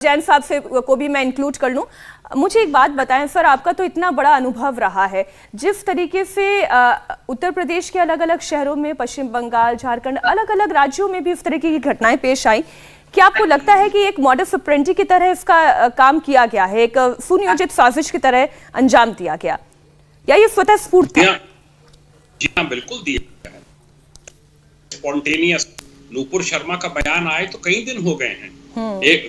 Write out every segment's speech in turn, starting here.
जैन साहब से को भी मैं इंक्लूड कर लूं। मुझे एक बात बताएं सर, आपका तो इतना बड़ा अनुभव रहा है, जिस तरीके से उत्तर प्रदेश के अलग अलग शहरों में, पश्चिम बंगाल, झारखंड, अलग अलग राज्यों में भी इस तरीके की घटनाएं पेश आई, क्या आपको लगता है कि एक मॉडस ऑपरेंडी की तरह इसका काम किया गया है, एक सुनियोजित साजिश की तरह अंजाम दिया गया, या ये स्वतः स्फूर्त था? जी हाँ, बिल्कुल दिया है। स्पॉन्टेनियस नूपुर शर्मा का बयान आए तो कई दिन हो गए हैं।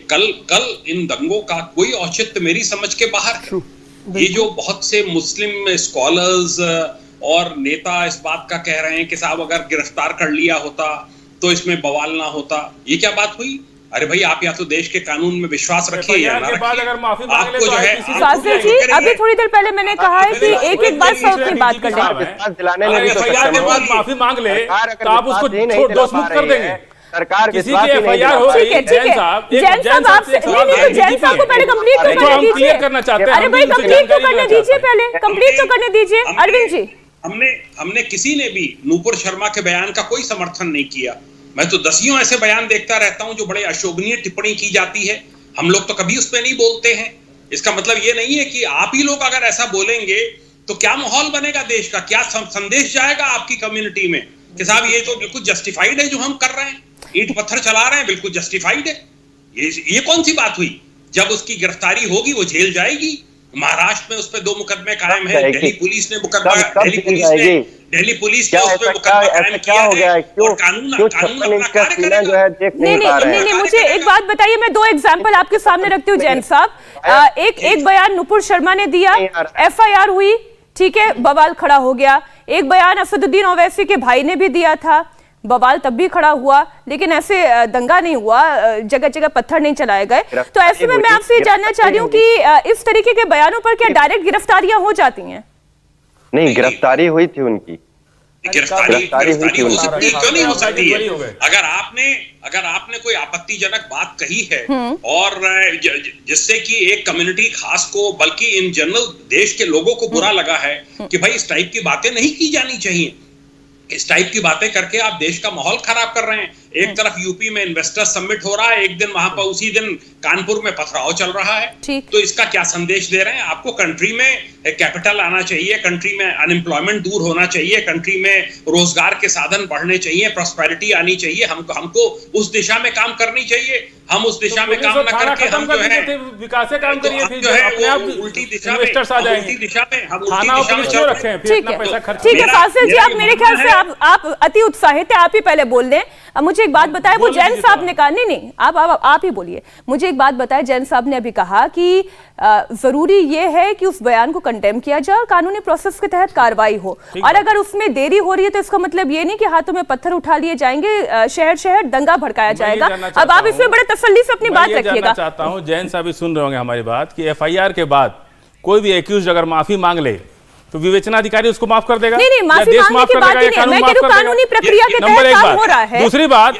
कल इन दंगों का कोई औचित्य मेरी समझ के बाहर है। ये जो बहुत से मुस्लिम स्कॉलर्स और नेता इस बात का कह रहे हैं कि साहब अगर गिरफ्तार कर लिया होता तो इसमें बवाल ना होता, ये क्या बात हुई? अरे भाई, आप या तो देश के कानून में विश्वास रखिए या ना रखिए। आपको जो है फासिल जी, अभी थोड़ी देर पहले मैंने कहा है कि एक एक बात सब की बात कर रहे, माफी मांग ले तो आप उसको दोषमुक्त कर देंगे। सरकार किसी की एफआईआर हो रही है। जैन साहब जैन साहब को पहले कंप्लीट तो करने दीजिए। अरे भाई, कंप्लीट तो करने दीजिए, पहले कंप्लीट तो करने दीजिए। अरविंद जी, हमने किसी ने भी नूपुर शर्मा के बयान का कोई समर्थन नहीं किया। मैं तो दसियों ऐसे बयान देखता रहता हूं जो बड़े अशोभनीय टिप्पणी की जाती है, हम लोग तो कभी उस पर नहीं बोलते हैं। इसका मतलब ये नहीं है कि आप ही लोग अगर ऐसा बोलेंगे तो क्या माहौल बनेगा देश का, क्या संदेश जाएगा आपकी कम्युनिटी में कि साहब ये तो बिल्कुल जस्टिफाइड है जो हम कर रहे हैं, ईंट पत्थर चला रहे हैं, बिल्कुल जस्टिफाइड है। ये कौन सी बात हुई? जब उसकी गिरफ्तारी होगी वो जेल जाएगी। महाराष्ट्र में उस पे 2 मुकदमे कायम है, दिल्ली पुलिस ने मुकदमा, दिल्ली पुलिस ने उस पे मुकदमा कायम किया है और कानून अपना कार्य करेगा। नहीं, मुझे एक बात बताइए, मैं 2 एग्जांपल आपके सामने रखती हूँ जैन साहब। एक बयान नुपुर शर्मा ने दिया, एफआईआर हुई, ठीक है, बवाल खड़ा हो गया। एक बयान असदुद्दीन ओवैसी के भाई ने भी दिया था, बवाल तब भी खड़ा हुआ, लेकिन ऐसे दंगा नहीं हुआ, जगह जगह पत्थर नहीं चलाए गए। तो ऐसे में मैं आपसे ये जानना चाह रही हूँ कि इस तरीके के बयानों पर क्या डायरेक्ट गिरफ्तारियां हो जाती हैं? नहीं, गिरफ्तारी हुई थी उनकी, गिरफ्तारी हो सकती है, क्यों नहीं हो सकती है? अगर आपने कोई आपत्तिजनक बात कही है और जिससे कि एक कम्युनिटी खास को, बल्कि इन जनरल देश के लोगों को बुरा लगा है कि भाई इस टाइप की बातें नहीं की जानी चाहिए, इस टाइप की बातें करके आप देश का माहौल खराब कर रहे हैं। एक तरफ यूपी में इन्वेस्टर समिट हो रहा है, एक दिन वहां पर उसी दिन कानपुर में पथराव चल रहा है, तो इसका क्या संदेश दे रहे हैं? आपको कंट्री में कैपिटल आना चाहिए, कंट्री में अनएम्प्लॉयमेंट दूर होना चाहिए, कंट्री में रोजगार के साधन बढ़ने चाहिए, प्रॉस्पेरिटी आनी चाहिए, हमको उस दिशा में काम करनी चाहिए। हम उस दिशा में काम न करके हम जो है विकास काम करिए, उल्टी दिशा में चल रहे हैं। ठीक है फासिल जी, आप मेरे ख्याल से आप अति उत्साहित है, आप ही पहले बोल दें। मुझे एक बात बताएं, वो जैन साहब ने कहा, नहीं आप ही बोलिए। मुझे एक बात बताएं, जैन साहब ने अभी कहा कि जरूरी ये है कि उस बयान को कंडेम किया जाए और कानूनी प्रोसेस के तहत कार्रवाई हो, और अगर उसमें देरी हो रही है तो इसका मतलब ये नहीं कि हाथों में पत्थर उठा लिए जाएंगे, शहर शहर दंगा भड़काया जाएगा। अब आप इसमें बड़े तसल्ली से अपनी बात रखिएगा। चाहता हूँ जैन साहब भी सुन रहे होंगे हमारी बात कि एफआईआर के बाद कोई भी एक्यूज अगर माफी मांग ले तो विवेचनाधिकारी उसको माफ कर देगा? नहीं, माफी मांगने की बात नहीं है, मैं कह रही हूं कानूनी प्रक्रिया के तहत काम हो रहा है। दूसरी बात,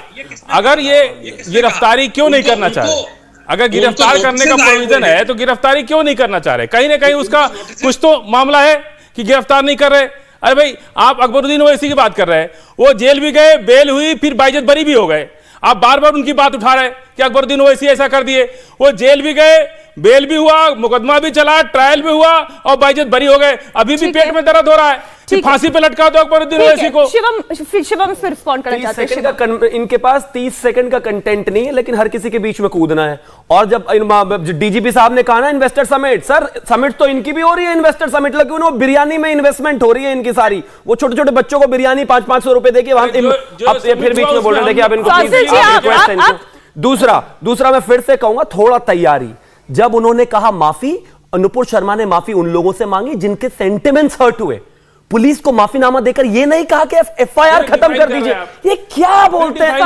अगर ये गिरफ्तारी क्यों नहीं करना चाह रहे? अगर गिरफ्तार करने का प्रोविजन है तो गिरफ्तारी क्यों नहीं करना चाह रहे? कहीं ना कहीं उसका कुछ तो मामला है कि गिरफ्तार नहीं कर रहे। अरे भाई, आप अकबरुद्दीन ओवैसी की बात कर रहे हैं, वो जेल भी गए, बेल हुई, फिर बाइज्जत बरी भी हो गए। आप बार बार उनकी बात उठा रहे हैं कि अकबरुद्दीन ओवैसी ऐसा कर दिए। वो जेल भी गए, बेल भी हुआ, मुकदमा भी चला, ट्रायल भी हुआ और बाइज्जत बरी हो गए। अभी भी पेट में दर्द हो रहा है कि फांसी पे लटका दो अकबरुद्दीन ओवैसी को। शिवम फिर रिस्पॉन्ड करना चाहते हैं। इनके पास 30 सेकंड का कंटेंट नहीं है, लेकिन हर किसी के बीच में कूदना है। और जब डीजीपी साहब ने कहा ना इन्वेस्टर समिट, सर समिट तो इनकी भी हो रही है, इन्वेस्टर समिट लगी हुई, बिरयानी में इन्वेस्टमेंट हो रही है इनकी सारी। वो छोटे छोटे बच्चों को बिरयानी 500-500 रुपए देके वहां फिर बीच में बोल रहे थे कि आप इनको। दूसरा मैं फिर से कहूंगा, थोड़ा तैयारी। जब उन्होंने कहा माफी, नुपुर शर्मा ने माफी उन लोगों से मांगी जिनके सेंटिमेंट्स हर्ट हुए। पुलिस को माफीनामा देकर ये नहीं कहा कि एफआईआर खत्म कर दीजिए। ये क्या बोलते हैं?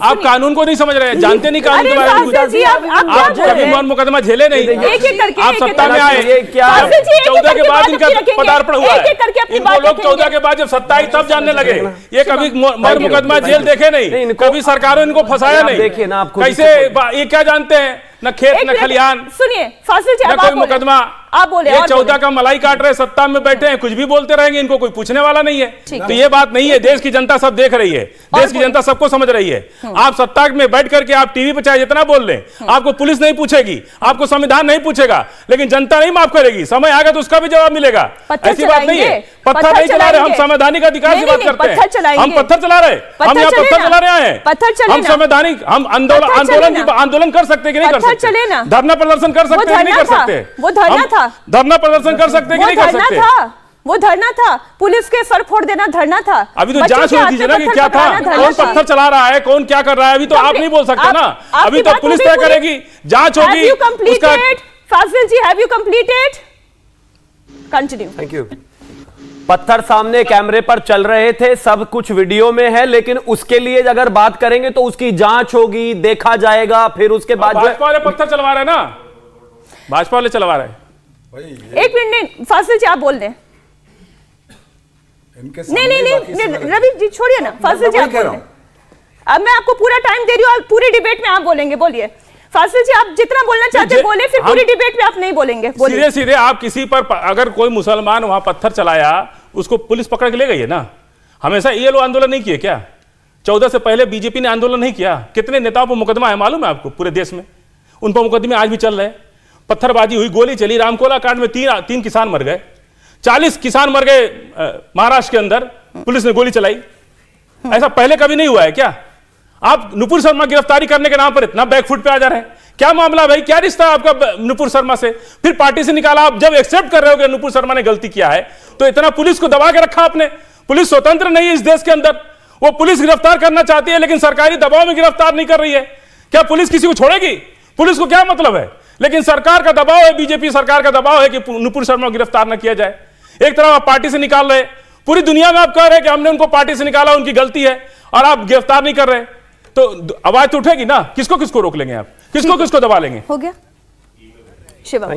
आप कानून को नहीं समझ रहे हैं, जानते नहीं कानून के बारे में। आप कभी मुकदमा झेले नहीं, आप सत्ता में आए, 14 के बाद इनका पदार्पण हुआ है। इनको लोग 14 के बाद जब सत्ता आई तब जानने लगे। ये कभी मुकदमा जेल देखे नहीं, कभी सरकारों इनको फंसाया नहीं। देखिए ना आप कैसे, ये क्या जानते हैं? न खेत न खलिहान, सुनिए फासिल जी, न कोई मुकदमा। आप बोले, ये और 14 बोले। का मलाई काट रहे, सत्ता में बैठे हैं, कुछ भी बोलते रहेंगे, इनको कोई पूछने वाला नहीं है। ठीक तो ये बात नहीं है, देश की जनता सब देख रही है, देश की जनता सबको समझ रही है। आप सत्ता में बैठ करके आप टीवी पे चाहे जितना बोल लें, आपको पुलिस नहीं पूछेगी, आपको संविधान नहीं पूछेगा, लेकिन जनता नहीं माफ करेगी। समय आएगा तो उसका भी जवाब मिलेगा। पत्थर ऐसी बात नहीं है, चलाएंगे, पत्थर नहीं चला रहे, हम चलाएंगे। संवैधानिक अधिकार की नहीं, बात नहीं, करते पत्थर हैं। चलाएंगे। हम पत्थर चला रहे, हम यहाँ पत्थर चला रहे हैं, पत्थर चले हम ना। संवैधानिक, हम आंदोलन कर सकते कि नहीं कर पत्थर सकते, चले ना। धरना प्रदर्शन कर सकते हैं कि नहीं कर धरना था, सकते, वो धरना हम था। धरना प्रदर्शन कर सकते हैं कि वो नहीं कर धरना सकते। था, वो धरना था, पुलिस के सर फोड़ देना धरना था। अभी तो बच्चों जांच के हो हाथ दीजिए में ना कि पत्थर क्या था, पकड़ाना धरना कौन था। पत्थर चला रहा है, कौन क्या कर रहा है, अभी तो आप नहीं बोल सकते ना। अभी तो पुलिस तय करेगी, जांच होगी, Have you उसका completed? Fazil ji, have you completed? Continue. Thank you. पत्थर सामने कैमरे पर चल रहे थे, सब कुछ वीडियो में है, लेकिन उसके लिए अगर बात करेंगे तो उसकी जांच होगी, देखा जाएगा, फिर उसके बाद जो है- भाजपा वाले पत्थर चलवा रहे हैं ना, भाजपा वाले चलवा रहे हैं। एक मिनट, नहीं फाजिल जी आप बोल दें। नहीं, रवि जी छोड़िए ना, फाजिल जी आप बोल दें। अब मैं आपको पूरा टाइम दे रही हूँ, पूरी डिबेट में आप बोलेंगे, बोलिए। फाजिल जी आप जितना बोलना चाहते हैं बोले, फिर पूरी डिबेट में आप नहीं बोलेंगे, बोलिए। सीधे सीधे आप किसी पर अगर कोई मुसलमान वहां पत्थर चलाया, उसको पुलिस पकड़ के ले गई है ना। हमेशा ये लोग आंदोलन नहीं किए क्या? 14 से पहले बीजेपी ने आंदोलन नहीं किया? कितने नेताओं पर मुकदमा है मालूम है आपको पूरे देश में? उन पर मुकदमे आज भी चल रहे हैं। पत्थरबाजी हुई, गोली चली, रामकोला कांड में तीन किसान मर गए, 40 किसान मर गए महाराष्ट्र के अंदर, पुलिस ने गोली चलाई। ऐसा पहले कभी नहीं हुआ है क्या? आप नुपुर शर्मा गिरफ्तारी करने के नाम पर इतना बैकफुट पे आ जा रहे हैं। क्या मामला भाई, क्या रिश्ता है आपका नुपुर शर्मा से? फिर पार्टी से निकाला। आप जब एक्सेप्ट कर रहे हो कि नुपुर शर्मा ने गलती किया है, तो इतना पुलिस को दबा के रखा आपने। पुलिस स्वतंत्र नहीं है इस देश के अंदर। वो पुलिस गिरफ्तार करना चाहती है, लेकिन सरकारी दबाव में गिरफ्तार नहीं कर रही है। क्या पुलिस किसी को छोड़ेगी? पुलिस को क्या मतलब है? लेकिन सरकार का दबाव है, बीजेपी सरकार का दबाव है कि नुपुर शर्मा को गिरफ्तार न किया जाए। एक तरफ आप पार्टी से निकाल रहे, पूरी दुनिया में आप कह रहे हैं कि हमने उनको पार्टी से निकाला, उनकी गलती है, और आप गिरफ्तार नहीं कर रहे, तो आवाज तो उठेगी ना। किसको किसको रोक लेंगे आप? किसको किसको दबा लेंगे? हो गया शिवम।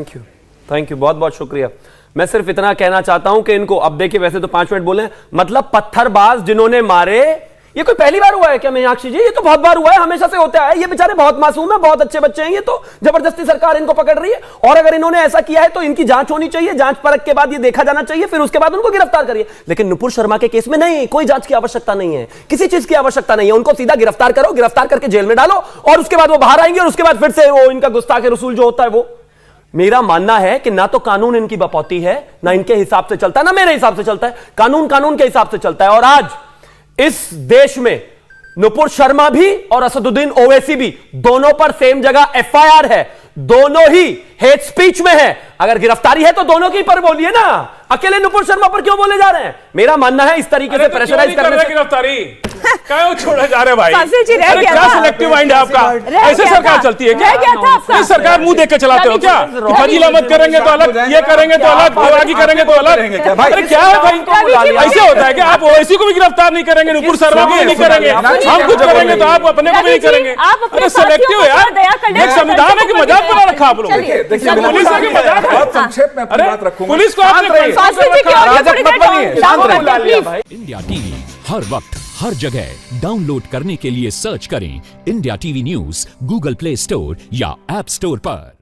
थैंक यू, बहुत बहुत शुक्रिया। मैं सिर्फ इतना कहना चाहता हूं कि इनको, अब देखिए वैसे तो 5 मिनट बोले, मतलब पत्थरबाज जिन्होंने मारे, ये कोई पहली बार हुआ है क्या मीनाक्षी जी? ये तो बहुत बार हुआ है, हमेशा से होता है। ये बेचारे बहुत मासूम है, बहुत अच्छे बच्चे हैं, ये तो जबरदस्ती सरकार इनको पकड़ रही है। और अगर इन्होंने ऐसा किया है तो इनकी जांच होनी चाहिए, जांच परख के बाद ये देखा जाना चाहिए, फिर उसके बाद उनको गिरफ्तार करिए। लेकिन नुपुर शर्मा के केस में नहीं, कोई जांच की आवश्यकता नहीं है, किसी चीज की आवश्यकता नहीं है। उनको सीधा गिरफ्तार करो, गिरफ्तार करके जेल में डालो, और उसके बाद वो बाहर आएंगे, और उसके बाद फिर से वो इनका गुस्ताखे रसूल जो होता है वो। मेरा मानना है कि ना तो कानून इनकी बपौती है, ना इनके हिसाब से चलता है, ना मेरे हिसाब से चलता है। कानून के हिसाब से चलता है। और आज इस देश में नुपुर शर्मा भी और असदुद्दीन ओवैसी भी, दोनों पर सेम जगह एफआईआर है, दोनों ही हेट स्पीच में है। अगर गिरफ्तारी है तो दोनों की पर बोलिए ना, अकेले नुपुर शर्मा पर क्यों बोले जा रहे हैं? मेरा मानना है इस तरीके से प्रेशराइज करने से गिरफ्तारी क्यों छोड़े जा रहे भाई? फाजिल जी, रह गया क्या था। सिलेक्टिव माइंड है आपका? रह ऐसे गया सरकार था। चलती है क्या? रह गया था आपका। इस सरकार मुंह देख के चलाते हो क्या? फजील अहमद करेंगे तो अलग, ये करेंगे तो अलग, भवागी करेंगे तो अलग। अरे क्या है भाई, ऐसे होता है कि आप ओवैसी को भी गिरफ्तार नहीं करेंगे, नुपुर शर्मा को भी नहीं करेंगे, हम कुछ करेंगे तो आप अपने को भी नहीं करेंगे? अरे सिलेक्टिव है यार, एक संविधान है कि मजाक बना रखा आप लोग। पुलिस है कि मजाक है? संक्षेप में अपनी बात रखूंगा। पुलिस को आपने फाजिल जी की ऑडियो थोड़ी देर डाउन लिया भाई। इंडिया टीवी हर वक्त हर जगह डाउनलोड करने के लिए सर्च करें India TV news Google play store या ऐप स्टोर पर।